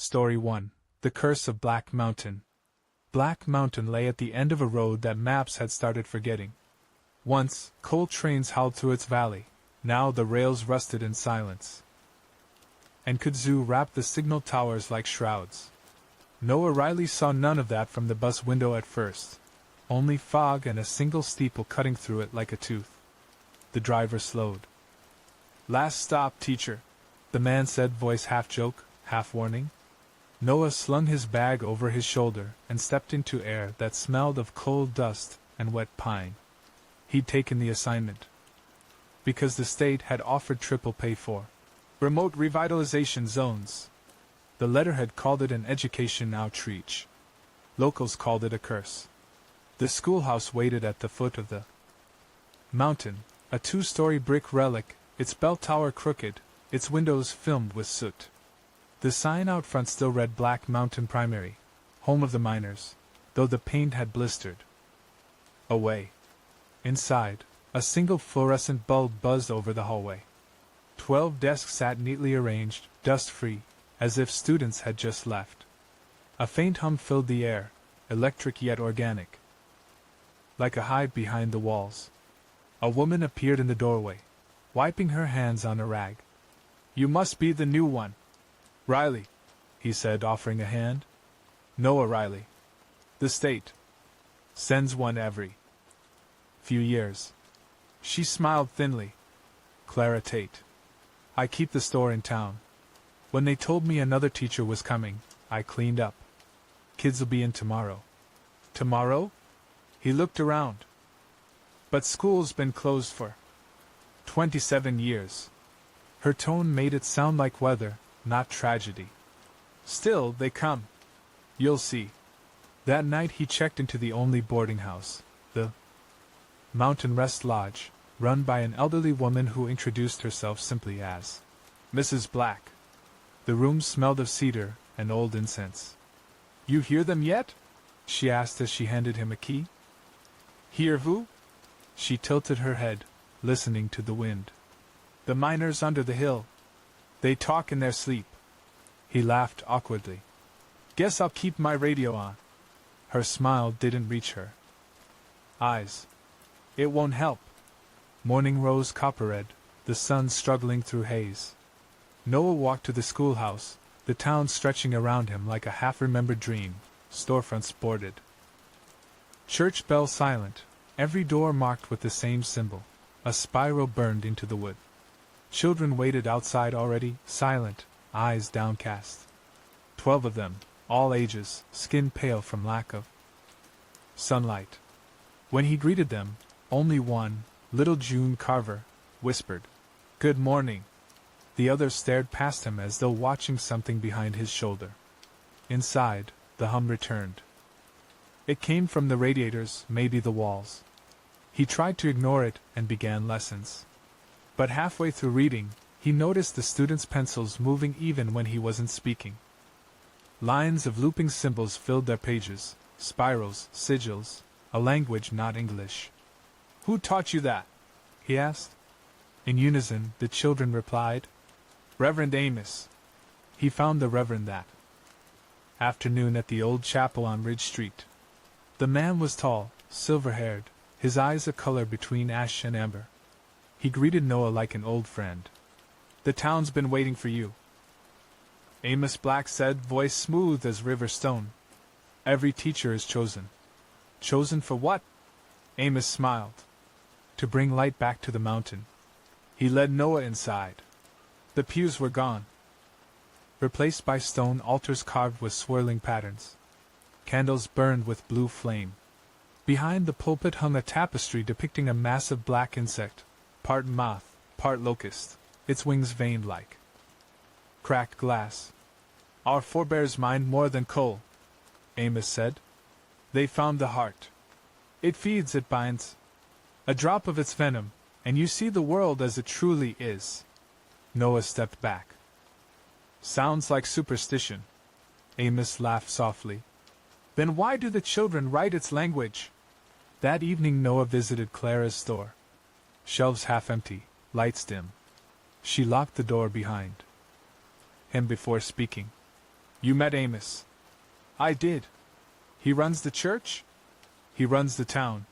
Story 1. The Curse of Black Mountain. Black Mountain lay at the end of a road that maps had started forgetting. Once, coal trains howled through its valley. Now the rails rusted in silence. And kudzu wrapped the signal towers like shrouds. Noah Riley saw none of that from the bus window at first. Only fog and a single steeple cutting through it like a tooth. The driver slowed. "Last stop, teacher," the man said, voice half joke, half warning. Noah slung his bag over his shoulder and stepped into air that smelled of coal dust and wet pine. He'd taken the assignment because the state had offered triple pay for remote revitalization zones. The letterhead called it an education outreach. Locals called it a curse. The schoolhouse waited at the foot of the mountain, a 2-story brick relic, its bell tower crooked, its windows filmed with soot. The sign out front still read Black Mountain Primary, home of the miners, though the paint had blistered away. Inside, a single fluorescent bulb buzzed over the hallway. 12 desks sat neatly arranged, dust-free, as if students had just left. A faint hum filled the air, electric yet organic. Like a hive behind the walls. A woman appeared in the doorway, wiping her hands on a rag. "You must be the new one, Riley," he said, offering a hand. "Noah Riley. The state sends one every few years." She smiled thinly. "Clara Tate. I keep the store in town. When they told me another teacher was coming, I cleaned up. Kids'll be in tomorrow." "Tomorrow?" He looked around. "But school's been closed for 27 years. Her tone made it sound like weather, not tragedy. "Still, they come. You'll see." That night he checked into the only boarding house, the Mountain Rest Lodge, run by an elderly woman who introduced herself simply as Mrs. Black. The room smelled of cedar and old incense. "You hear them yet?" she asked as she handed him a key. "Hear who?" She tilted her head, listening to the wind. "The miners under the hill. They talk in their sleep." He laughed awkwardly. "Guess I'll keep my radio on." Her smile didn't reach her eyes. "It won't help." Morning rose copper-red, the sun struggling through haze. Noah walked to the schoolhouse, the town stretching around him like a half-remembered dream, storefronts boarded. Church bell silent, every door marked with the same symbol, a spiral burned into the wood. Children waited outside already, silent, eyes downcast. 12 of them, all ages, skin pale from lack of sunlight. When he greeted them, only one, little June Carver, whispered, "Good morning." The others stared past him as though watching something behind his shoulder. Inside, the hum returned. It came from the radiators, maybe the walls. He tried to ignore it and began lessons. But halfway through reading, he noticed the students' pencils moving even when he wasn't speaking. Lines of looping symbols filled their pages, spirals, sigils, a language not English. "Who taught you that?" he asked. In unison, the children replied, "Reverend Amos." He found the Reverend that afternoon at the old chapel on Ridge Street. The man was tall, silver-haired, his eyes a color between ash and amber. He greeted Noah like an old friend. "The town's been waiting for you," Amos Black said, voice smooth as river stone. "Every teacher is chosen." "Chosen for what?" Amos smiled. "To bring light back to the mountain." He led Noah inside. The pews were gone, replaced by stone altars carved with swirling patterns. Candles burned with blue flame. Behind the pulpit hung a tapestry depicting a massive black insect, part moth, part locust, its wings veined like cracked glass. "Our forebears mined more than coal," Amos said. "They found the heart. It feeds, it binds. A drop of its venom, and you see the world as it truly is." Noah stepped back. "Sounds like superstition." Amos laughed softly. "Then why do the children write its language?" That evening Noah visited Clara's store. Shelves half empty, lights dim. She locked the door behind him before speaking. You met Amos. I did. He runs the church? He runs the town.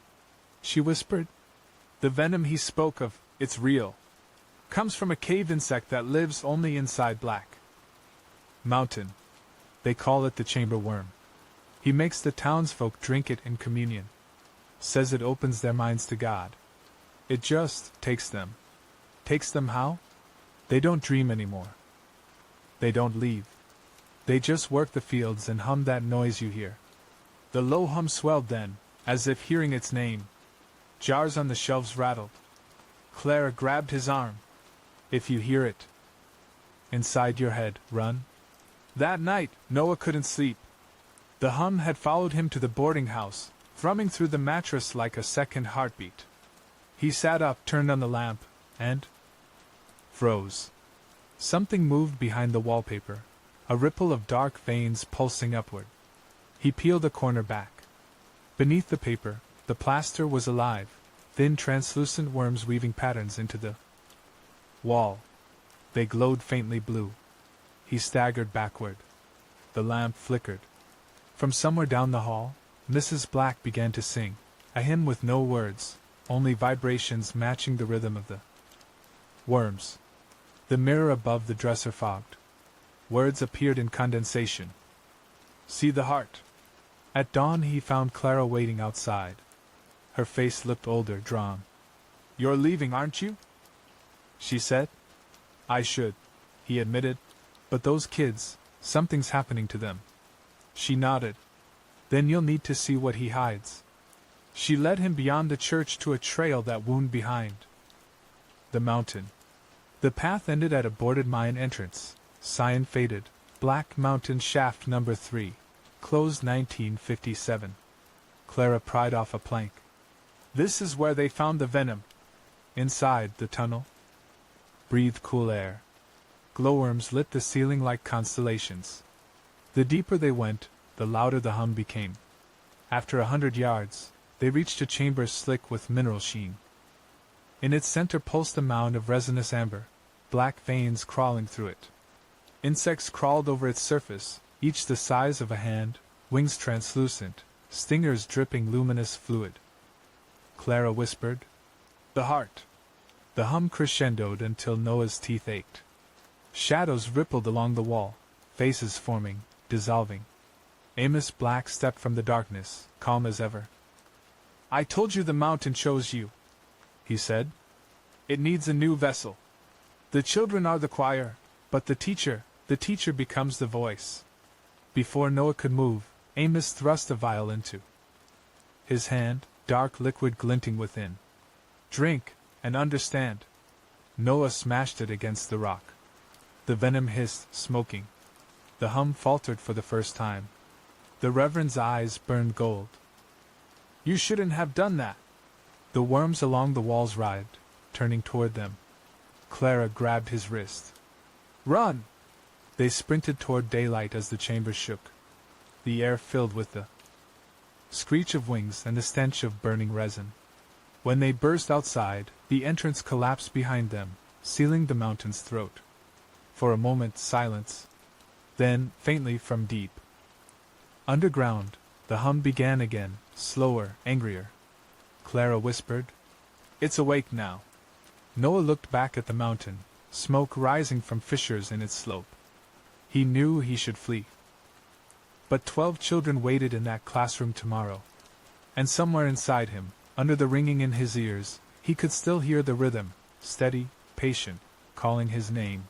She whispered. The venom he spoke of, it's real. Comes from a cave insect that lives only inside Black Mountain. They call it the chamber worm. He makes the townsfolk drink it in communion. Says it opens their minds to God. It just takes them. Takes them how? They don't dream anymore. They don't leave. They just work the fields and hum that noise you hear. The low hum swelled then, as if hearing its name. Jars on the shelves rattled. Clara grabbed his arm. If you hear it inside your head, run. That night, Noah couldn't sleep. The hum had followed him to the boarding house, thrumming through the mattress like a second heartbeat. He sat up, turned on the lamp, and froze. Something moved behind the wallpaper, a ripple of dark veins pulsing upward. He peeled a corner back. Beneath the paper, the plaster was alive, thin translucent worms weaving patterns into the wall. They glowed faintly blue. He staggered backward. The lamp flickered. From somewhere down the hall, Mrs. Black began to sing, a hymn with no words, only vibrations matching the rhythm of the worms. The mirror above the dresser fogged. Words appeared in condensation. See the heart. At dawn he found Clara waiting outside. Her face looked older, drawn. You're leaving, aren't you? She said. I should, he admitted. But those kids, something's happening to them. She nodded. Then you'll need to see what he hides. She led him beyond the church to a trail that wound behind the mountain. The path ended at a boarded mine entrance. Sign faded. Black Mountain Shaft Number 3. Closed 1957. Clara pried off a plank. This is where they found the venom. Inside the tunnel. Breathed cool air. Glowworms lit the ceiling like constellations. The deeper they went, the louder the hum became. After 100 yards, they reached a chamber slick with mineral sheen. In its center pulsed a mound of resinous amber, black veins crawling through it. Insects crawled over its surface, each the size of a hand, wings translucent, stingers dripping luminous fluid. Clara whispered, "The heart." The hum crescendoed until Noah's teeth ached. Shadows rippled along the wall, faces forming, dissolving. Amos Black stepped from the darkness, calm as ever. "I told you the mountain chose you," he said. "It needs a new vessel. The children are the choir, but the teacher becomes the voice." Before Noah could move, Amos thrust a vial into his hand, dark liquid glinting within. "Drink, and understand." Noah smashed it against the rock. The venom hissed, smoking. The hum faltered for the first time. The Reverend's eyes burned gold. "You shouldn't have done that." The worms along the walls writhed, turning toward them. Clara grabbed his wrist. "Run!" They sprinted toward daylight as the chamber shook. The air filled with the screech of wings and the stench of burning resin. When they burst outside, the entrance collapsed behind them, sealing the mountain's throat. For a moment, silence. Then, faintly from deep underground, the hum began again, slower, angrier. Clara whispered, "It's awake now." Noah looked back at the mountain, smoke rising from fissures in its slope. He knew he should flee. But 12 children waited in that classroom tomorrow. And somewhere inside him, under the ringing in his ears, he could still hear the rhythm, steady, patient, calling his name.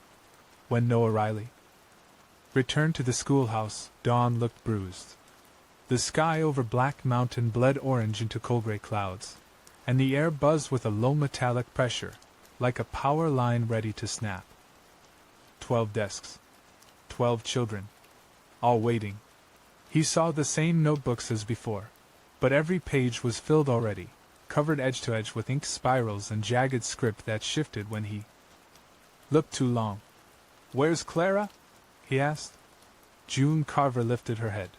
When Noah Riley returned to the schoolhouse, dawn looked bruised. The sky over Black Mountain bled orange into coal-gray clouds, and the air buzzed with a low metallic pressure, like a power line ready to snap. 12 desks. 12 children. All waiting. He saw the same notebooks as before, but every page was filled already, covered edge to edge with ink spirals and jagged script that shifted when he looked too long. "Where's Clara?" he asked. June Carver lifted her head.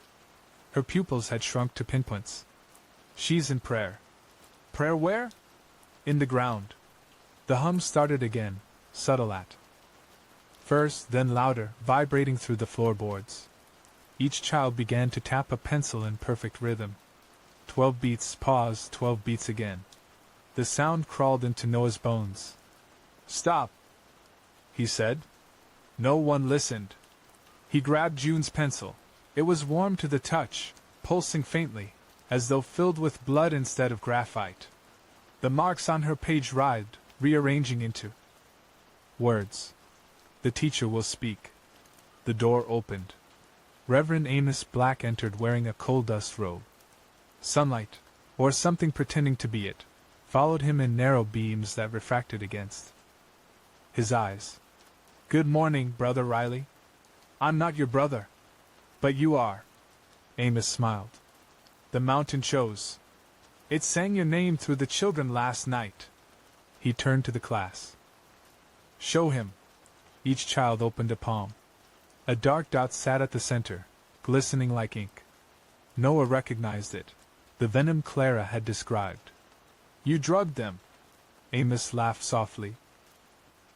Her pupils had shrunk to pinpoints. "She's in prayer." "Prayer where?" "In the ground." The hum started again, subtle at first, then louder, vibrating through the floorboards. Each child began to tap a pencil in perfect rhythm. 12 beats, pause, 12 beats again. The sound crawled into Noah's bones. "Stop," he said. No one listened. He grabbed June's pencil. It was warm to the touch, pulsing faintly, as though filled with blood instead of graphite. The marks on her page writhed, rearranging into words. "The teacher will speak." The door opened. Reverend Amos Black entered wearing a coal dust robe. Sunlight, or something pretending to be it, followed him in narrow beams that refracted against his eyes. "Good morning, Brother Riley. I'm not your brother. But you are." Amos smiled. "The mountain chose. It sang your name through the children last night." He turned to the class. "Show him." Each child opened a palm. A dark dot sat at the center, glistening like ink. Noah recognized it. The venom Clara had described. "You drugged them." Amos laughed softly.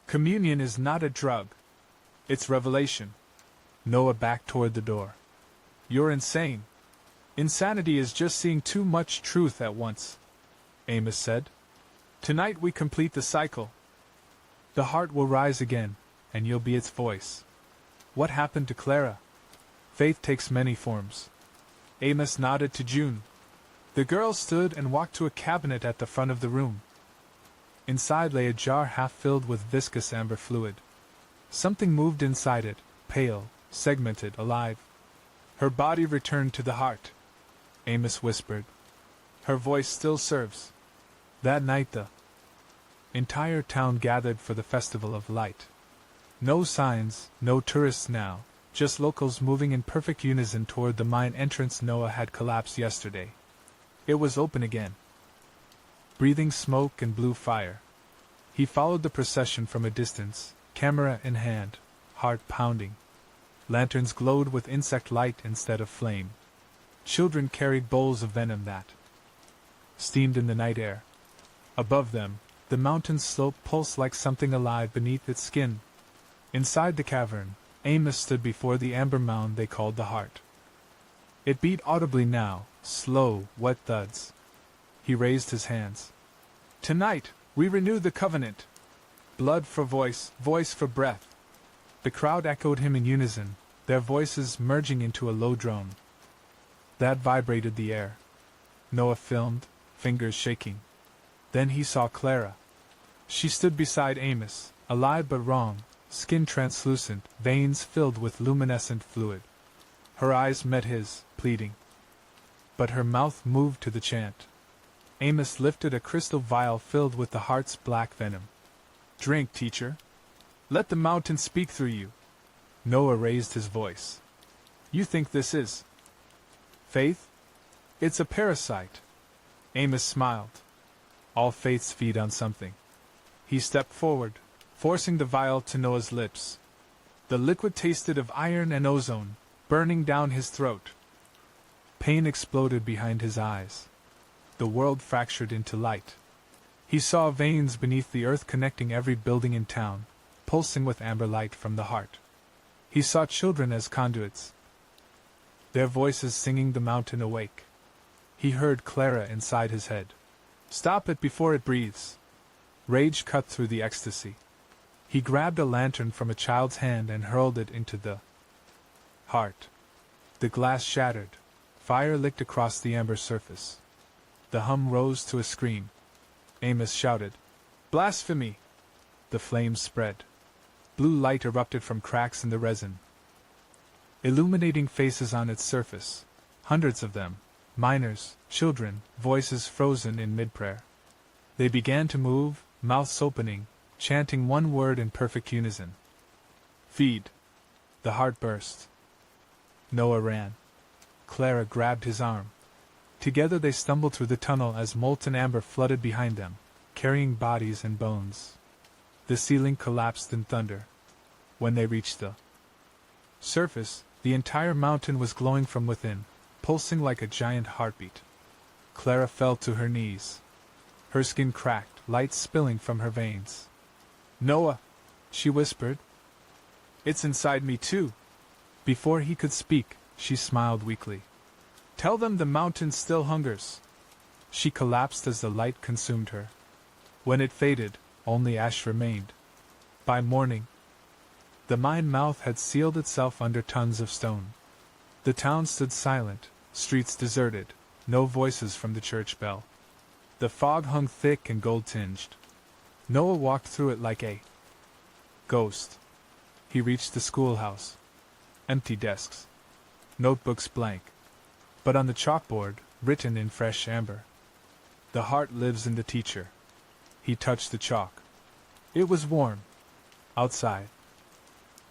"Communion is not a drug. It's revelation." Noah backed toward the door. "You're insane. Insanity is just seeing too much truth at once," Amos said. "Tonight we complete the cycle. The heart will rise again, and you'll be its voice." "What happened to Clara?" "Faith takes many forms." Amos nodded to June. The girl stood and walked to a cabinet at the front of the room. Inside lay a jar half filled with viscous amber fluid. Something moved inside it, pale, segmented, alive. "Her body returned to the heart," Amos whispered. "Her voice still serves." That night the entire town gathered for the Festival of Light. No signs, no tourists now, just locals moving in perfect unison toward the mine entrance Noah had collapsed yesterday. It was open again, breathing smoke and blue fire. He followed the procession from a distance, camera in hand, heart pounding. Lanterns glowed with insect light instead of flame. Children carried bowls of venom that steamed in the night air. Above them, the mountain slope pulsed like something alive beneath its skin. Inside the cavern, Amos stood before the amber mound they called the heart. It beat audibly now, slow, wet thuds. He raised his hands. "Tonight, we renew the covenant. Blood for voice, voice for breath." The crowd echoed him in unison, their voices merging into a low drone that vibrated the air. Noah filmed, fingers shaking. Then he saw Clara. She stood beside Amos, alive but wrong, skin translucent, veins filled with luminescent fluid. Her eyes met his, pleading. But her mouth moved to the chant. Amos lifted a crystal vial filled with the heart's black venom. "Drink, teacher. Let the mountain speak through you." Noah raised his voice. "You think this is faith? It's a parasite." Amos smiled. "All faiths feed on something." He stepped forward, forcing the vial to Noah's lips. The liquid tasted of iron and ozone, burning down his throat. Pain exploded behind his eyes. The world fractured into light. He saw veins beneath the earth connecting every building in town, pulsing with amber light from the heart. He saw children as conduits, their voices singing the mountain awake. He heard Clara inside his head. "Stop it before it breathes." Rage cut through the ecstasy. He grabbed a lantern from a child's hand and hurled it into the heart. The glass shattered. Fire licked across the amber surface. The hum rose to a scream. Amos shouted, "Blasphemy!" The flames spread. Blue light erupted from cracks in the resin, illuminating faces on its surface. Hundreds of them, miners, children, voices frozen in mid-prayer. They began to move, mouths opening, chanting one word in perfect unison. "Feed." The heart burst. Noah ran. Clara grabbed his arm. Together they stumbled through the tunnel as molten amber flooded behind them, carrying bodies and bones. The ceiling collapsed in thunder. When they reached the surface, the entire mountain was glowing from within, pulsing like a giant heartbeat. Clara fell to her knees. Her skin cracked, light spilling from her veins. "Noah," she whispered. "It's inside me too." Before he could speak, She smiled weakly. Tell them the mountain still hungers. She collapsed as the light consumed her. When it faded, only ash remained. By morning, the mine mouth had sealed itself under tons of stone. The town stood silent, streets deserted, no voices from the church bell. The fog hung thick and gold-tinged. Noah walked through it like a ghost. He reached the schoolhouse. Empty desks. Notebooks blank. But on the chalkboard, written in fresh amber, "The heart lives in the teacher." He touched the chalk. It was warm. Outside.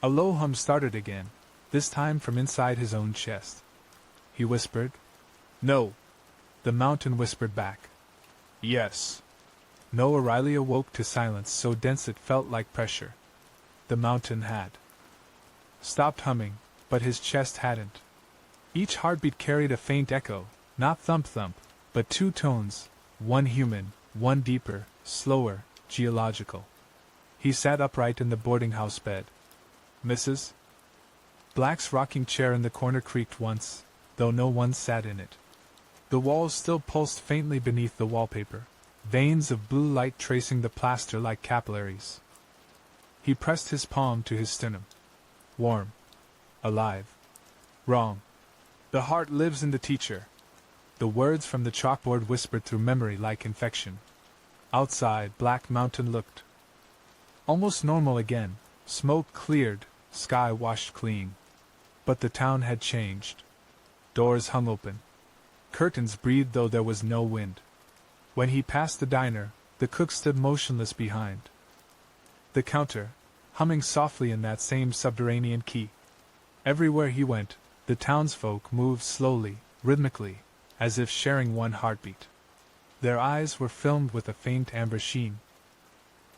A low hum started again, this time from inside his own chest. He whispered, "No." The mountain whispered back, "Yes." Noah Riley awoke to silence so dense it felt like pressure. The mountain had stopped humming, but his chest hadn't. Each heartbeat carried a faint echo, not thump-thump, but two tones, one human, one deeper, slower, geological. He sat upright in the boarding-house bed. Mrs. Black's rocking chair in the corner creaked once, though no one sat in it. The walls still pulsed faintly beneath the wallpaper, veins of blue light tracing the plaster like capillaries. He pressed his palm to his sternum. Warm. Alive. Wrong. The heart lives in the teacher. The words from the chalkboard whispered through memory like infection. Outside, Black Mountain looked almost normal again, smoke cleared, sky washed clean. But the town had changed. Doors hung open. Curtains breathed though there was no wind. When he passed the diner, the cook stood motionless behind the counter, humming softly in that same subterranean key. Everywhere he went, the townsfolk moved slowly, rhythmically, as if sharing one heartbeat. Their eyes were filmed with a faint amber sheen.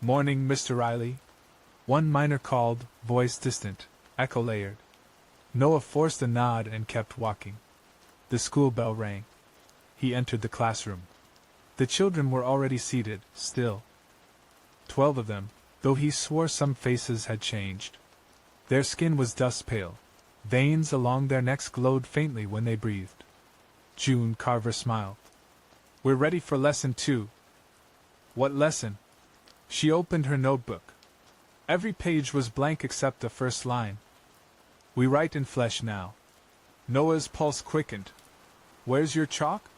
"Morning, Mr. Riley," one miner called, voice distant, echo-layered. Noah forced a nod and kept walking. The school bell rang. He entered the classroom. The children were already seated, still. 12 of them, though he swore some faces had changed. Their skin was dust-pale. Veins along their necks glowed faintly when they breathed. June Carver smiled. "We're ready for lesson 2. "What lesson?" She opened her notebook. Every page was blank except the first line. "We write in flesh now." Noah's pulse quickened. "Where's your chalk?"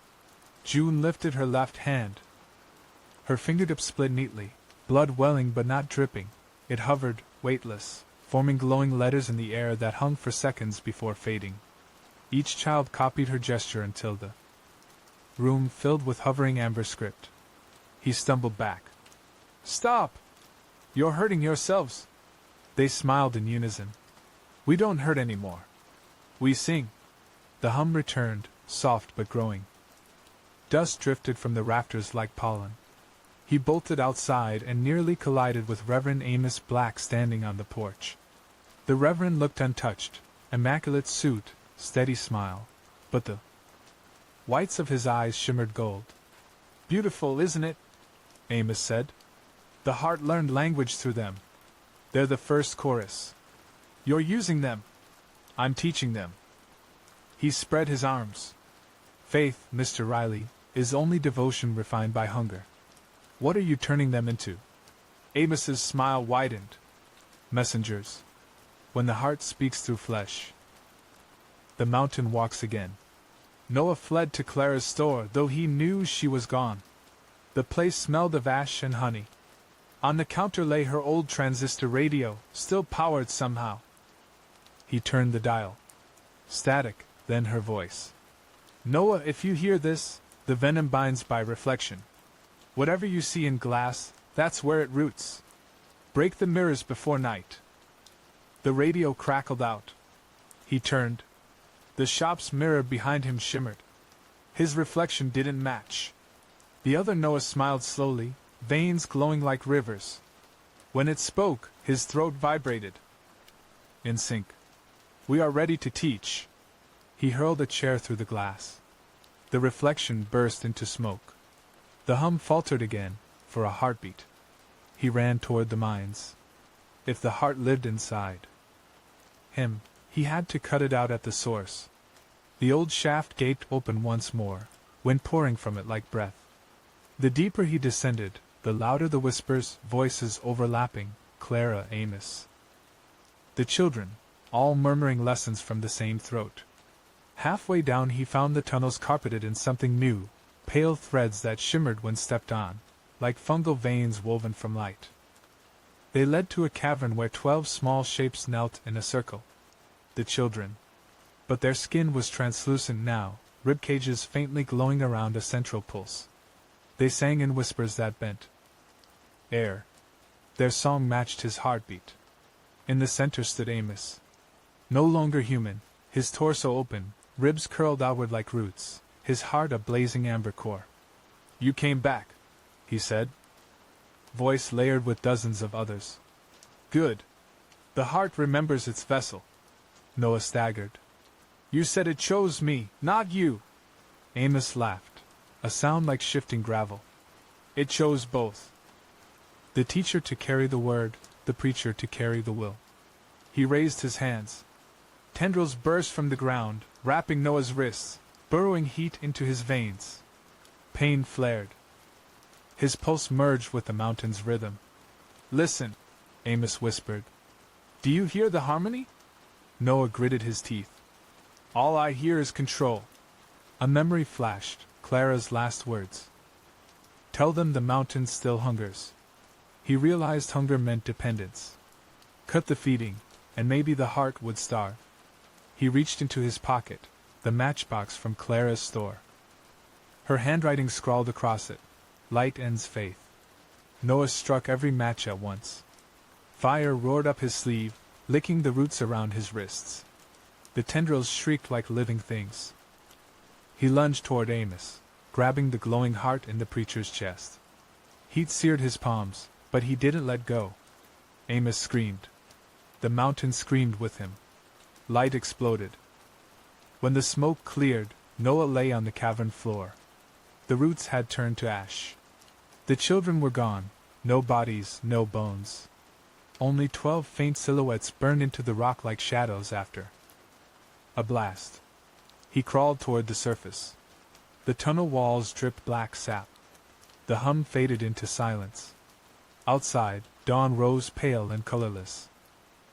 June lifted her left hand. Her fingertips split neatly, blood welling but not dripping. It hovered, weightless, forming glowing letters in the air that hung for seconds before fading. Each child copied her gesture until the room filled with hovering amber script. He stumbled back. "Stop! You're hurting yourselves." They smiled in unison. "We don't hurt anymore. We sing." The hum returned, soft but growing. Dust drifted from the rafters like pollen. He bolted outside and nearly collided with Reverend Amos Black standing on the porch. The Reverend looked untouched, immaculate suit, steady smile, but the whites of his eyes shimmered gold. "Beautiful, isn't it?" Amos said. "The heart learned language through them. They're the first chorus. You're using them. I'm teaching them." He spread his arms. "Faith, Mr. Riley, is only devotion refined by hunger. What are you turning them into?" Amos's smile widened. "Messengers. When the heart speaks through flesh." The mountain walks again. Noah fled to Clara's store, though he knew she was gone. The place smelled of ash and honey. On the counter lay her old transistor radio, still powered somehow. He turned the dial. Static, then her voice. "Noah, if you hear this, the venom binds by reflection. Whatever you see in glass, that's where it roots. Break the mirrors before night." The radio crackled out. He turned. The shop's mirror behind him shimmered. His reflection didn't match. The other Noah smiled slowly, veins glowing like rivers. When it spoke, his throat vibrated. "In sync. We are ready to teach." He hurled a chair through the glass. The reflection burst into smoke. The hum faltered again, for a heartbeat. He ran toward the mines. If the heart lived inside him, he had to cut it out at the source, The old shaft gaped open once more, wind pouring from it like breath. The deeper he descended, the louder the whispers, voices overlapping, Clara, Amos. The children, all murmuring lessons from the same throat. Halfway down he found the tunnels carpeted in something new, pale threads that shimmered when stepped on, like fungal veins woven from light. They led to a cavern where 12 small shapes knelt in a circle. The children. But their skin was translucent now, ribcages faintly glowing around a central pulse. They sang in whispers that bent air. Their song matched his heartbeat. In the center stood Amos. No longer human, his torso open, ribs curled outward like roots, his heart a blazing amber core. "You came back," he said. Voice layered with dozens of others. "Good. The heart remembers its vessel." Noah staggered. "You said it chose me, not you." Amos laughed, a sound like shifting gravel. "It chose both. The teacher to carry the word, the preacher to carry the will." He raised his hands. Tendrils burst from the ground, wrapping Noah's wrists, burrowing heat into his veins. Pain flared. His pulse merged with the mountain's rhythm. "Listen," Amos whispered. "Do you hear the harmony?" Noah gritted his teeth. "All I hear is control." A memory flashed, Clara's last words. "Tell them the mountain still hungers." He realized hunger meant dependence. Cut the feeding, and maybe the heart would starve. He reached into his pocket, the matchbox from Clara's store. Her handwriting scrawled across it, "Light ends faith." Noah struck every match at once. Fire roared up his sleeve, licking the roots around his wrists. The tendrils shrieked like living things. He lunged toward Amos, grabbing the glowing heart in the preacher's chest. Heat seared his palms, but he didn't let go. Amos screamed. The mountain screamed with him. Light exploded. When the smoke cleared, Noah lay on the cavern floor. The roots had turned to ash. The children were gone, no bodies, no bones. Only 12 faint silhouettes burned into the rock like shadows after a blast. He crawled toward the surface. The tunnel walls dripped black sap. The hum faded into silence. Outside, dawn rose pale and colorless.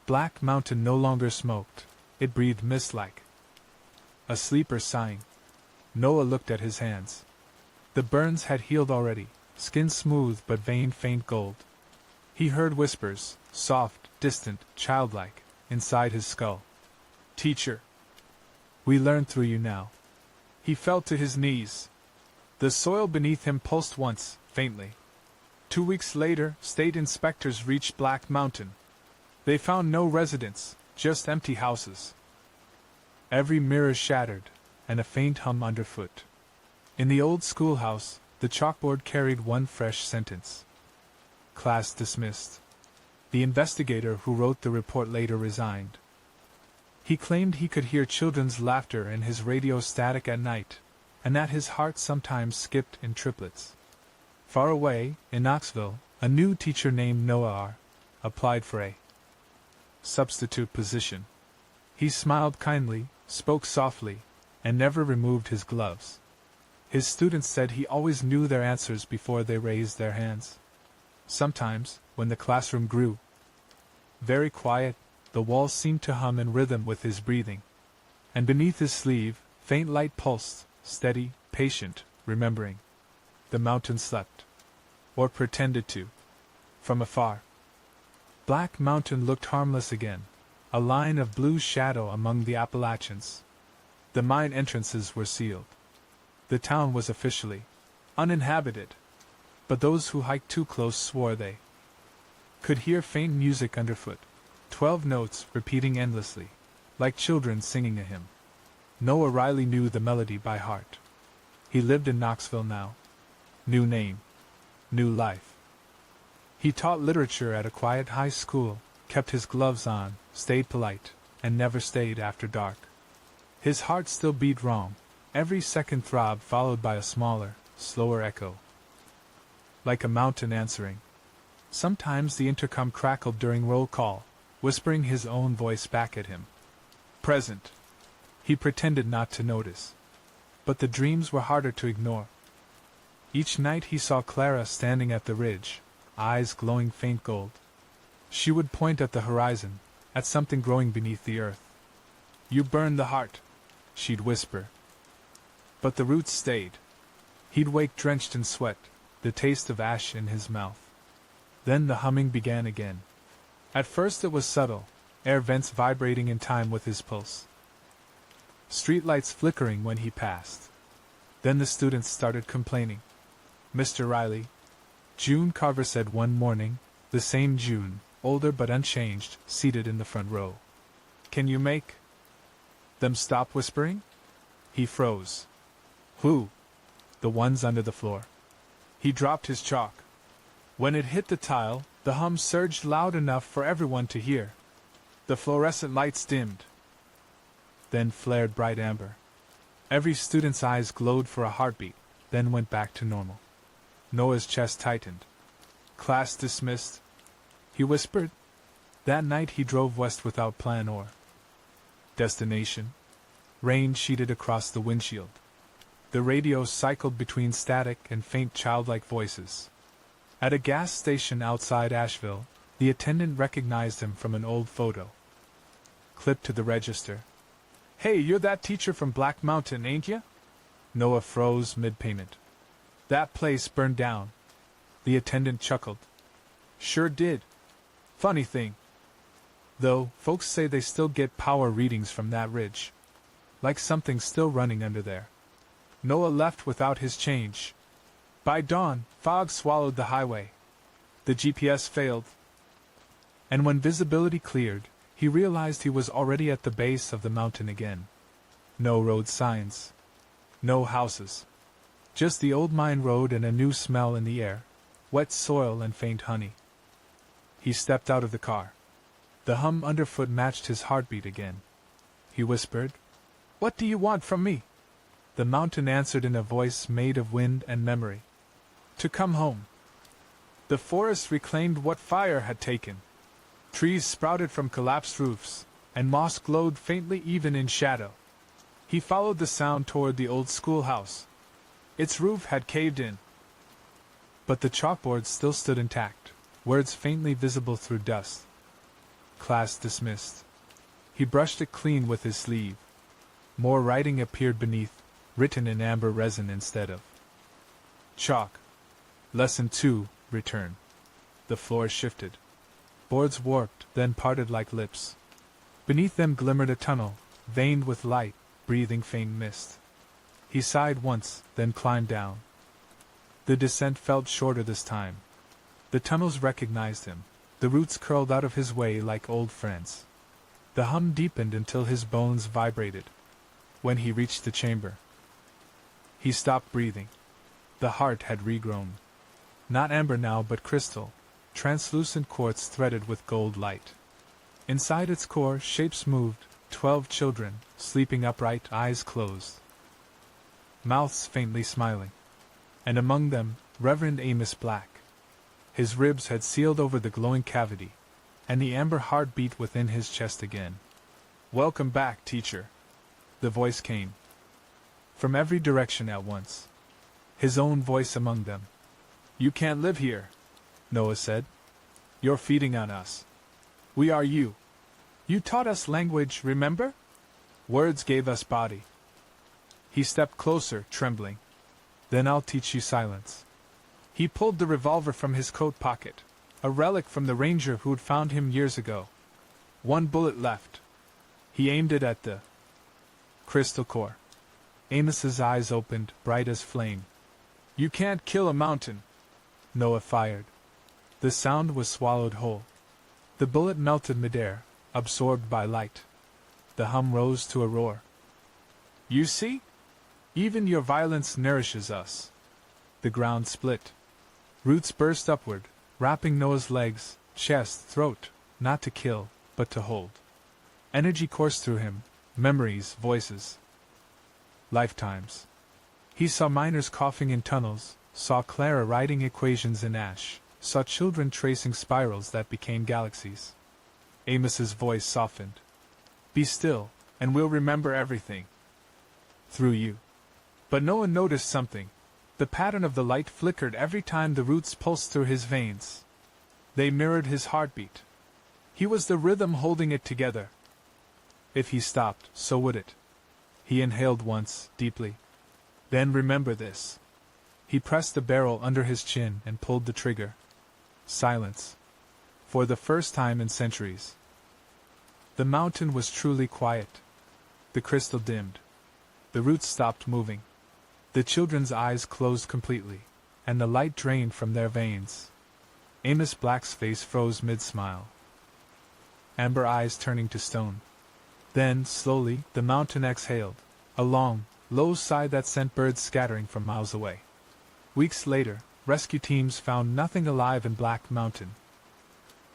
Black Mountain no longer smoked, it breathed mist-like. A sleeper sighing. Noah looked at his hands. The burns had healed already, skin smooth but vein faint gold. He heard whispers, soft, distant, childlike, inside his skull. "Teacher, we learn through you now." He fell to his knees. The soil beneath him pulsed once, faintly. 2 weeks later, state inspectors reached Black Mountain. They found no residents, just empty houses. Every mirror shattered, and a faint hum underfoot. In the old schoolhouse, the chalkboard carried one fresh sentence. Class dismissed. The investigator who wrote the report later resigned. He claimed he could hear children's laughter in his radio static at night, and that his heart sometimes skipped in triplets. Far away, in Knoxville, a new teacher named Noah R. applied for a substitute position. He smiled kindly, spoke softly, and never removed his gloves. His students said he always knew their answers before they raised their hands. Sometimes, when the classroom grew very quiet, the walls seemed to hum in rhythm with his breathing. And beneath his sleeve, faint light pulsed, steady, patient, remembering. The mountain slept. Or pretended to. From afar. Black Mountain looked harmless again, a line of blue shadow among the Appalachians. The mine entrances were sealed. The town was officially uninhabited, but those who hiked too close swore they could hear faint music underfoot, 12 notes repeating endlessly, like children singing a hymn. Noah Riley knew the melody by heart. He lived in Knoxville now. New name. New life. He taught literature at a quiet high school, kept his gloves on, stayed polite, and never stayed after dark. His heart still beat wrong, every second throb followed by a smaller, slower echo. Like a mountain answering. Sometimes the intercom crackled during roll call, whispering his own voice back at him. Present. He pretended not to notice. But the dreams were harder to ignore. Each night he saw Clara standing at the ridge, eyes glowing faint gold. She would point at the horizon, at something growing beneath the earth. "You burn the heart," she'd whisper. But the roots stayed. He'd wake drenched in sweat, the taste of ash in his mouth. Then the humming began again. At first it was subtle, air vents vibrating in time with his pulse. Streetlights flickering when he passed. Then the students started complaining. "Mr. Riley," June Carver said one morning, the same June, older but unchanged, seated in the front row. "Can you make them stop whispering?" He froze. "Who?" "The ones under the floor." He dropped his chalk. When it hit the tile, the hum surged loud enough for everyone to hear. The fluorescent lights dimmed. Then flared bright amber. Every student's eyes glowed for a heartbeat, then went back to normal. Noah's chest tightened. "Class dismissed," he whispered. That night he drove west without plan or destination. Rain sheeted across the windshield. The radio cycled between static and faint childlike voices. At a gas station outside Asheville, the attendant recognized him from an old photo. Clipped to the register. "Hey, you're that teacher from Black Mountain, ain't ya?" Noah froze mid-payment. "That place burned down." The attendant chuckled. "Sure did. Funny thing. Though, folks say they still get power readings from that ridge. Like something's still running under there." Noah left without his change. By dawn, fog swallowed the highway. The GPS failed. And when visibility cleared, he realized he was already at the base of the mountain again. No road signs. No houses. Just the old mine road and a new smell in the air, wet soil and faint honey. He stepped out of the car. The hum underfoot matched his heartbeat again. He whispered, "What do you want from me?" The mountain answered in a voice made of wind and memory. "To come home." The forest reclaimed what fire had taken. Trees sprouted from collapsed roofs, and moss glowed faintly even in shadow. He followed the sound toward the old schoolhouse. Its roof had caved in. But the chalkboard still stood intact, words faintly visible through dust. "Class dismissed." He brushed it clean with his sleeve. More writing appeared beneath, written in amber resin instead of chalk. Lesson 2, return. The floor shifted. Boards warped, then parted like lips. Beneath them glimmered a tunnel, veined with light, breathing faint mist. He sighed once, then climbed down. The descent felt shorter this time. The tunnels recognized him. The roots curled out of his way like old friends. The hum deepened until his bones vibrated. When he reached the chamber, he stopped breathing. The heart had regrown. Not amber now, but crystal, translucent quartz threaded with gold light. Inside its core, shapes moved, 12 children, sleeping upright, eyes closed, mouths faintly smiling. And among them, Reverend Amos Black. His ribs had sealed over the glowing cavity, and the amber heart beat within his chest again. "Welcome back, teacher." The voice came. From every direction at once. His own voice among them. "You can't live here," Noah said. "You're feeding on us. We are you. You taught us language, remember? Words gave us body." He stepped closer, trembling. "Then I'll teach you silence." He pulled the revolver from his coat pocket, a relic from the ranger who'd found him years ago. One bullet left. He aimed it at the crystal core. Amos's eyes opened, bright as flame. "You can't kill a mountain," Noah fired. The sound was swallowed whole. The bullet melted midair, absorbed by light. The hum rose to a roar. "You see? Even your violence nourishes us." The ground split. Roots burst upward, wrapping Noah's legs, chest, throat, not to kill, but to hold. Energy coursed through him, memories, voices. Lifetimes. He saw miners coughing in tunnels, saw Clara writing equations in ash, saw children tracing spirals that became galaxies. Amos's voice softened. "Be still, and we'll remember everything. Through you. But no one noticed something. The pattern of the light flickered every time the roots pulsed through his veins. They mirrored his heartbeat. He was the rhythm holding it together. If he stopped, so would it. He inhaled once, deeply. Then remember this. He pressed the barrel under his chin and pulled the trigger. Silence. For the first time in centuries. The mountain was truly quiet. The crystal dimmed. The roots stopped moving. The children's eyes closed completely, and the light drained from their veins. Amos Black's face froze mid-smile. Amber eyes turning to stone. Then, slowly, the mountain exhaled, a long, low sigh that sent birds scattering from miles away. Weeks later, rescue teams found nothing alive in Black Mountain.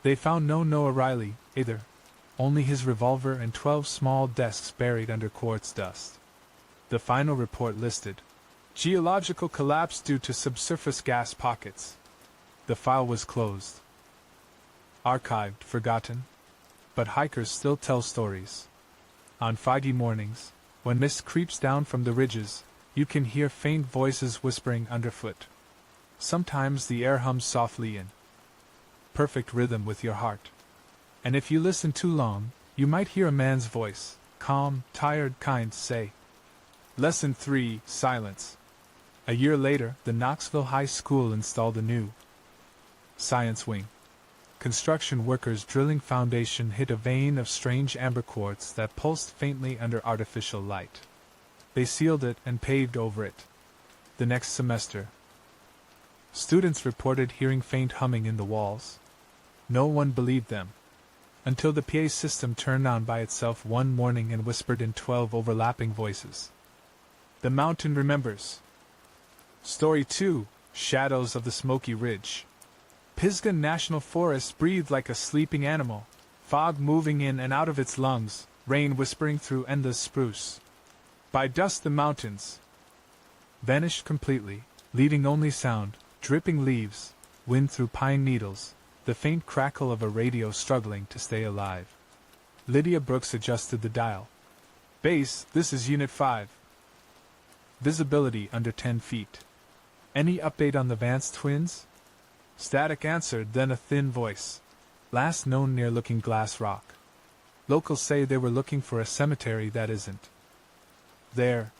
They found no Noah Riley, either. Only his revolver and 12 small desks buried under quartz dust. The final report listed geological collapse due to subsurface gas pockets. The file was closed. Archived, forgotten. But hikers still tell stories. On foggy mornings, when mist creeps down from the ridges, you can hear faint voices whispering underfoot. Sometimes the air hums softly in perfect rhythm with your heart. And if you listen too long, you might hear a man's voice, calm, tired, kind, say, Lesson 3, Silence. A year later, the Knoxville High School installed a new science wing. Construction workers drilling foundation hit a vein of strange amber quartz that pulsed faintly under artificial light. They sealed it and paved over it. The next semester, students reported hearing faint humming in the walls. No one believed them. Until the PA system turned on by itself one morning and whispered in 12 overlapping voices. The mountain remembers. Story 2, Shadows of the Smoky Ridge. Pisgah National Forest breathed like a sleeping animal, fog moving in and out of its lungs, rain whispering through endless spruce. By dusk the mountains vanished completely, leaving only sound, dripping leaves, wind through pine needles, the faint crackle of a radio struggling to stay alive. Lydia Brooks adjusted the dial. Base, this is Unit 5. Visibility under 10 feet. Any update on the Vance twins? Static answered, then a thin voice. Last known near Looking Glass Rock. Locals say they were looking for a cemetery that isn't there.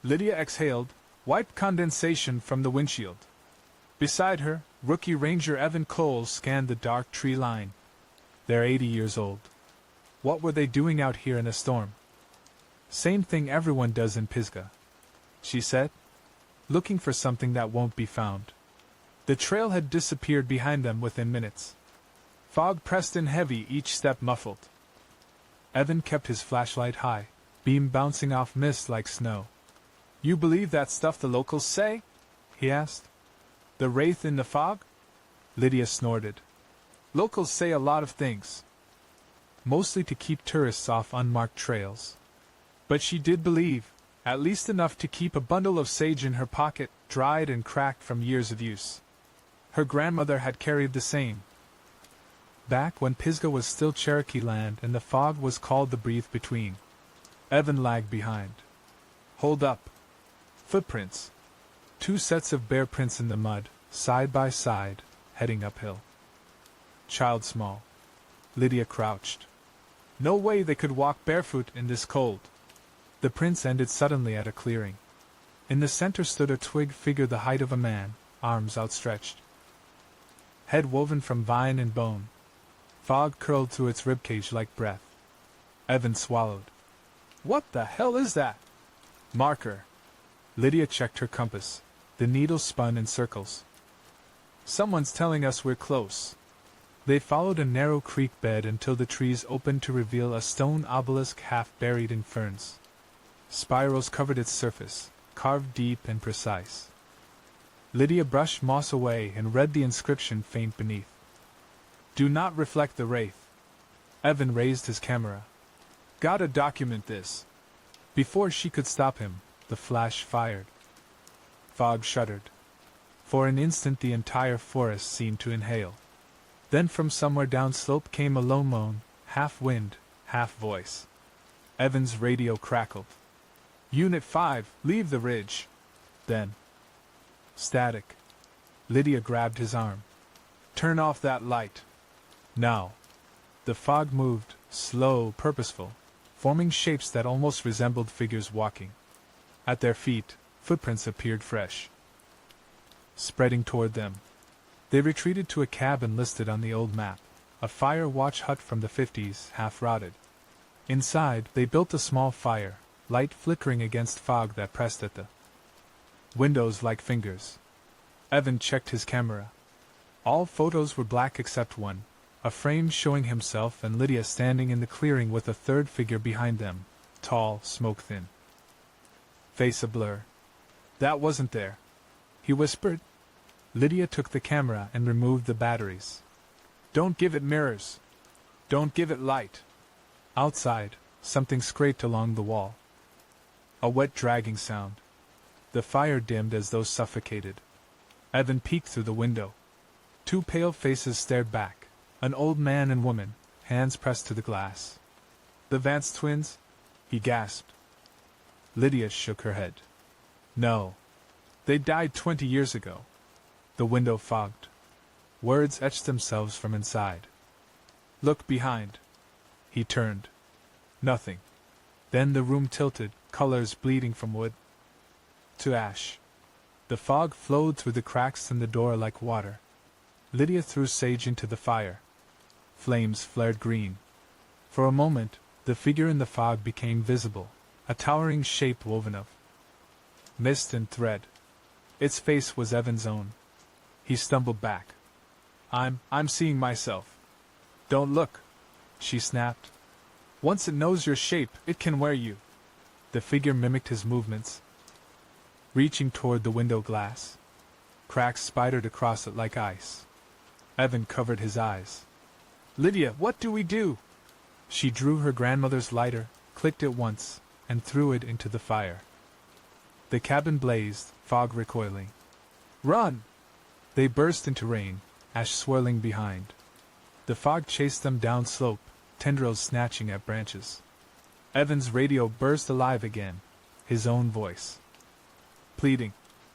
Lydia exhaled, wiped condensation from the windshield. Beside her, rookie ranger Evan Cole scanned the dark tree line. They're 80 years old. What were they doing out here in a storm? Same thing everyone does in Pisgah, she said. Looking for something that won't be found. The trail had disappeared behind them within minutes. Fog pressed in heavy, each step muffled. Evan kept his flashlight high, beam bouncing off mist like snow. You believe that stuff the locals say? He asked. The wraith in the fog? Lydia snorted. Locals say a lot of things. Mostly to keep tourists off unmarked trails. But she did believe, at least enough to keep a bundle of sage in her pocket, dried and cracked from years of use. Her grandmother had carried the same. Back when Pisgah was still Cherokee land and the fog was called the Breathe Between. Evan lagged behind. Hold up. Footprints. 2 sets of bare prints in the mud, side by side, heading uphill. Child small. Lydia crouched. No way they could walk barefoot in this cold. The prints ended suddenly at a clearing. In the center stood a twig figure the height of a man, arms outstretched. Head woven from vine and bone. Fog curled through its ribcage like breath. Evan swallowed. What the hell is that? Marker. Lydia checked her compass. The needle spun in circles. Someone's telling us we're close. They followed a narrow creek bed until the trees opened to reveal a stone obelisk half buried in ferns. Spirals covered its surface, carved deep and precise. Lydia brushed moss away and read the inscription faint beneath. Do not reflect the wraith. Evan raised his camera. Gotta document this. Before she could stop him, the flash fired. Fog shuddered. For an instant the entire forest seemed to inhale. Then from somewhere downslope came a low moan, half wind, half voice. Evan's radio crackled. Unit 5, leave the ridge. Then. Static. Lydia grabbed his arm. Turn off that light. Now. The fog moved, slow, purposeful, forming shapes that almost resembled figures walking. At their feet, footprints appeared fresh, spreading toward them. They retreated to a cabin listed on the old map, a fire watch hut from the 50s, half rotted. Inside, they built a small fire, light flickering against fog that pressed at the windows like fingers. Evan checked his camera. All photos were black except one, a frame showing himself and Lydia standing in the clearing with a third figure behind them, tall, smoke-thin. Face a blur. That wasn't there, he whispered. Lydia took the camera and removed the batteries. Don't give it mirrors. Don't give it light. Outside, something scraped along the wall. A wet dragging sound. The fire dimmed as though suffocated. Evan peeked through the window. Two pale faces stared back, an old man and woman, hands pressed to the glass. The Vance twins? He gasped. Lydia shook her head. No. They died 20 years ago. The window fogged. Words etched themselves from inside. Look behind. He turned. Nothing. Then the room tilted, colors bleeding from wood to ash. The fog flowed through the cracks in the door like water. Lydia threw sage into the fire. Flames flared green. For a moment, the figure in the fog became visible, a towering shape woven of mist and thread. Its face was Evan's own. He stumbled back. I'm seeing myself. Don't look, she snapped. Once it knows your shape, it can wear you. The figure mimicked his movements, reaching toward the window glass. Cracks spidered across it like ice. Evan covered his eyes. Lydia, what do we do? She drew her grandmother's lighter, clicked it once, and threw it into the fire. The cabin blazed, fog recoiling. Run! They burst into rain, ash swirling behind. The fog chased them down slope, tendrils snatching at branches. Evan's radio burst alive again, his own voice pleading.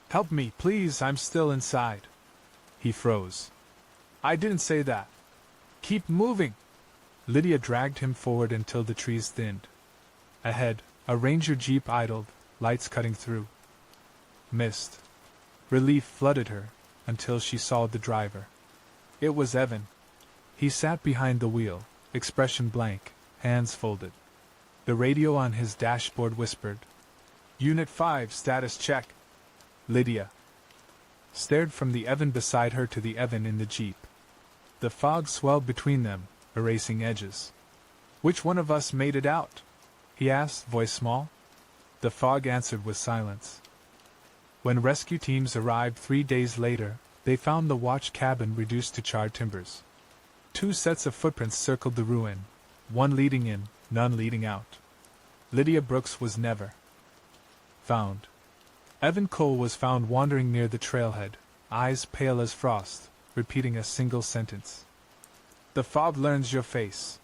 Help me, please, I'm still inside. He froze. I didn't say that. Keep moving. Lydia dragged him forward until the trees thinned. Ahead, a ranger jeep idled, lights cutting through mist. Relief flooded her, until she saw the driver. It was Evan. He sat behind the wheel, expression blank, hands folded. The radio on his dashboard whispered, Unit 5, status check. Lydia stared from the Evan beside her to the Evan in the jeep. The fog swelled between them, erasing edges. Which one of us made it out? He asked, voice small. The fog answered with silence. When rescue teams arrived 3 days later, they found the watch cabin reduced to charred timbers. 2 sets of footprints circled the ruin, one leading in, none leading out. Lydia Brooks was never found. Evan Cole was found wandering near the trailhead, eyes pale as frost, repeating a single sentence. The fog learns your face.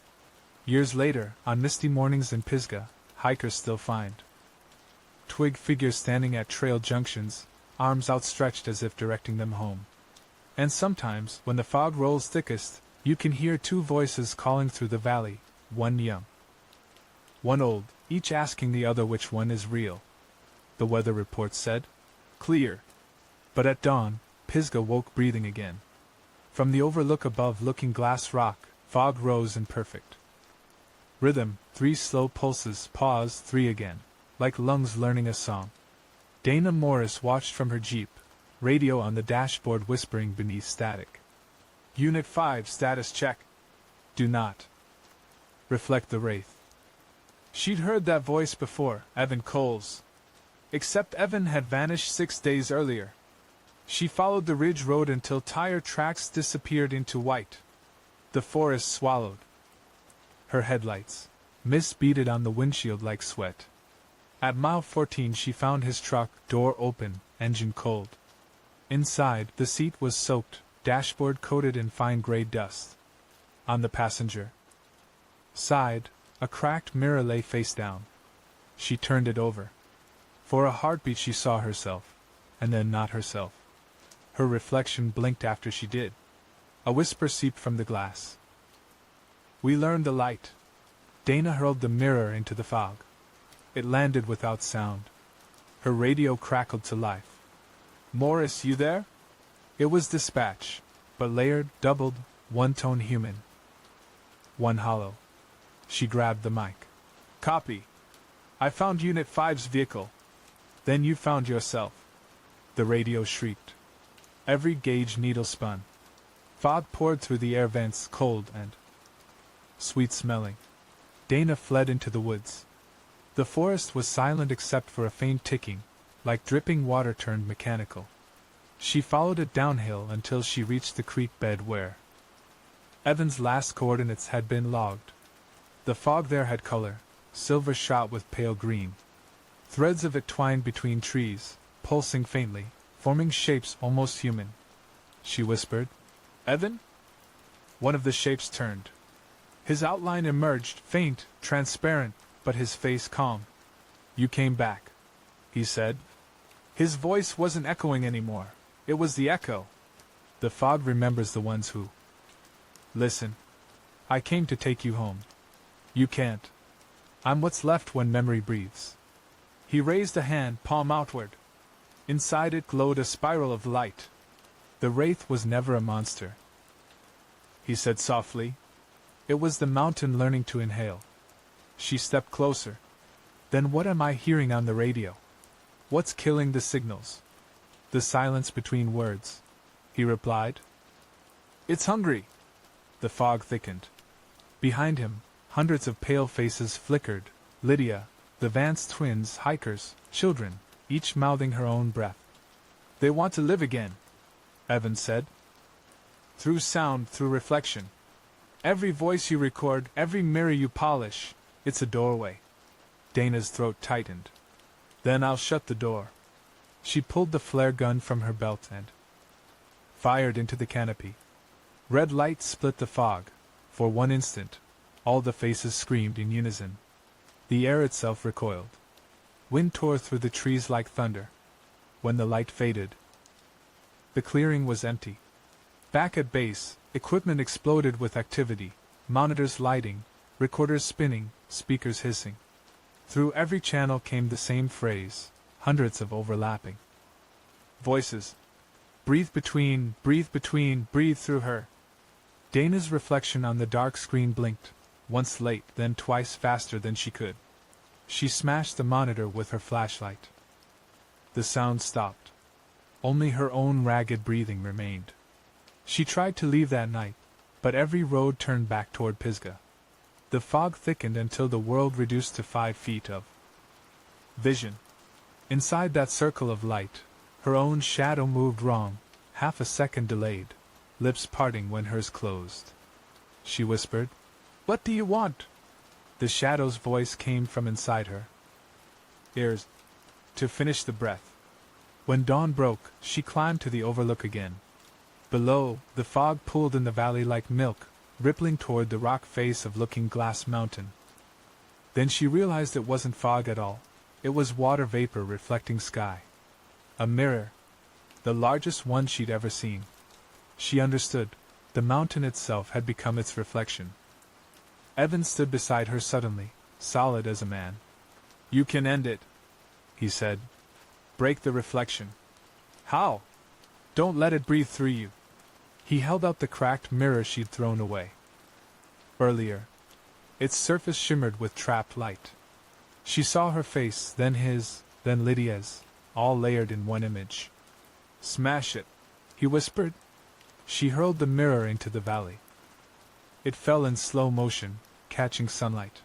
Years later, on misty mornings in Pisgah, hikers still find twig figures standing at trail junctions, arms outstretched as if directing them home. And sometimes, when the fog rolls thickest, you can hear 2 voices calling through the valley, one young, one old, each asking the other which one is real. The weather report said, clear. But at dawn, Pisgah woke breathing again. From the overlook above looking glass rock, fog rose in perfect rhythm, 3 slow pulses, pause, 3 again, like lungs learning a song. Dana Morris watched from her jeep, radio on the dashboard whispering beneath static. Unit 5, status check. Do not reflect the wraith. She'd heard that voice before, Evan Cole's. Except Evan had vanished 6 days earlier. She followed the ridge road until tire tracks disappeared into white. The forest swallowed her headlights. Mist beaded on the windshield like sweat. At mile 14 she found his truck, door open, engine cold. Inside, the seat was soaked, dashboard coated in fine gray dust. On the passenger side, A cracked mirror lay face down. She turned it over. For a heartbeat she saw herself, and then not herself. Her reflection blinked after she did. A whisper seeped from the glass. "We learned the light." Dana hurled the mirror into the fog. It landed without sound. Her radio crackled to life. "Morris, you there?" It was dispatch, but layered, doubled, one-tone human. One hollow. She grabbed the mic. "Copy. I found Unit 5's vehicle. Then you found yourself." The radio shrieked. Every gauge needle spun. Fog poured through the air vents, cold and sweet-smelling. Dana fled into the woods. The forest was silent except for a faint ticking, like dripping water turned mechanical. She followed it downhill until she reached the creek bed where Evan's last coordinates had been logged. The fog there had color, silver shot with pale green. Threads of it twined between trees, pulsing faintly, forming shapes almost human. She whispered, "Evan?" One of the shapes turned. His outline emerged, faint, transparent, but his face calm. "You came back," he said. His voice wasn't echoing anymore. It was the echo. The fog remembers the ones who listen. "I came to take you home. You can't. I'm what's left when memory breathes." He raised a hand, palm outward. Inside it glowed a spiral of light. The wraith was never a monster, he said softly. It was the mountain learning to inhale. She stepped closer. "Then what am I hearing on the radio? What's killing the signals?" "The silence between words," he replied. "It's hungry." The fog thickened. Behind him, hundreds of pale faces flickered. Lydia, the Vance twins, hikers, children, each mouthing her own breath. "They want to live again," Evan said. "Through sound, through reflection. Every voice you record, every mirror you polish, it's a doorway." Dana's throat tightened. "Then I'll shut the door." She pulled the flare gun from her belt and fired into the canopy. Red light split the fog. For one instant, all the faces screamed in unison. The air itself recoiled. Wind tore through the trees like thunder. When the light faded, the clearing was empty. Back at base, equipment exploded with activity, monitors lighting, recorders spinning, speakers hissing. Through every channel came the same phrase, hundreds of overlapping voices. "Breathe between, breathe through her." Dana's reflection on the dark screen blinked, once late, then twice faster than she could. She smashed the monitor with her flashlight. The sound stopped. Only her own ragged breathing remained. She tried to leave that night, but every road turned back toward Pisgah. The fog thickened until the world reduced to 5 feet of vision. Inside that circle of light, her own shadow moved wrong, half a second delayed, lips parting when hers closed. She whispered, "What do you want?" The shadow's voice came from inside her. "Ears. To finish the breath." When dawn broke, she climbed to the overlook again. Below, the fog pooled in the valley like milk, rippling toward the rock face of Looking Glass Mountain. Then she realized it wasn't fog at all. It was water vapor reflecting sky. A mirror. The largest one she'd ever seen. She understood. The mountain itself had become its reflection. Evan stood beside her suddenly, solid as a man. "You can end it," he said. "Break the reflection." "How?" "Don't let it breathe through you." He held out the cracked mirror she'd thrown away earlier. Its surface shimmered with trapped light. She saw her face, then his, then Lydia's, all layered in one image. "Smash it," he whispered. She hurled the mirror into the valley. It fell in slow motion, catching sunlight.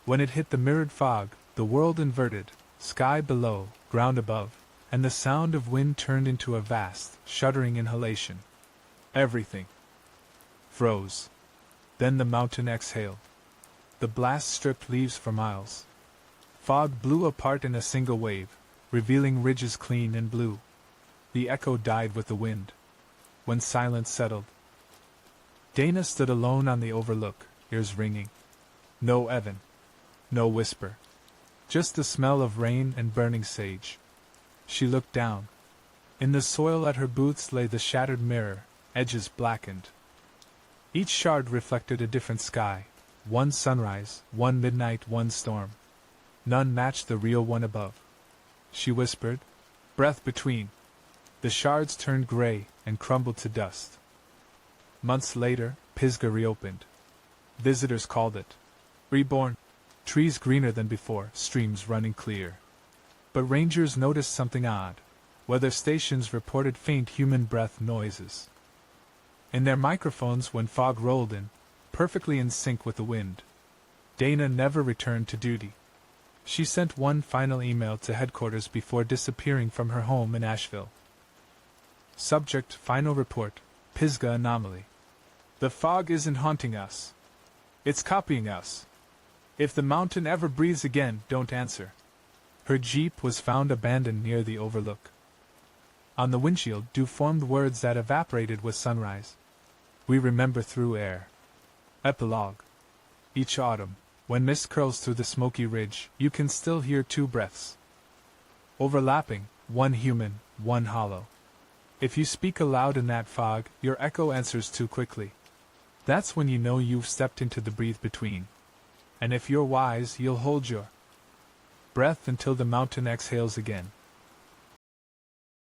When it hit the mirrored fog, the world inverted, sky below, ground above, and the sound of wind turned into a vast, shuddering inhalation. Everything froze. Then the mountain exhaled. The blast stripped leaves for miles. Fog blew apart in a single wave, revealing ridges clean and blue. The echo died with the wind. When silence settled, Dana stood alone on the overlook, ears ringing. No Evan. No whisper. Just the smell of rain and burning sage. She looked down. In the soil at her boots lay the shattered mirror, edges blackened. Each shard reflected a different sky, one sunrise, one midnight, one storm. None matched the real one above. She whispered, breath between. The shards turned gray and crumbled to dust. Months later, Pisgah reopened. Visitors called it reborn. Trees greener than before, streams running clear. But rangers noticed something odd. Weather stations reported faint human breath noises. In their microphones when fog rolled in, perfectly in sync with the wind. Dana never returned to duty. She sent one final email to headquarters before disappearing from her home in Asheville. Subject: Final report, Pisgah anomaly. The fog isn't haunting us. It's copying us. If the mountain ever breathes again, don't answer. Her jeep was found abandoned near the overlook. On the windshield dew-formed words that evaporated with sunrise. We remember through air. Epilogue. Each autumn, when mist curls through the smoky ridge, you can still hear two breaths. Overlapping, one human, one hollow. If you speak aloud in that fog, your echo answers too quickly. That's when you know you've stepped into the breathe between. And if you're wise, you'll hold your breath until the mountain exhales again.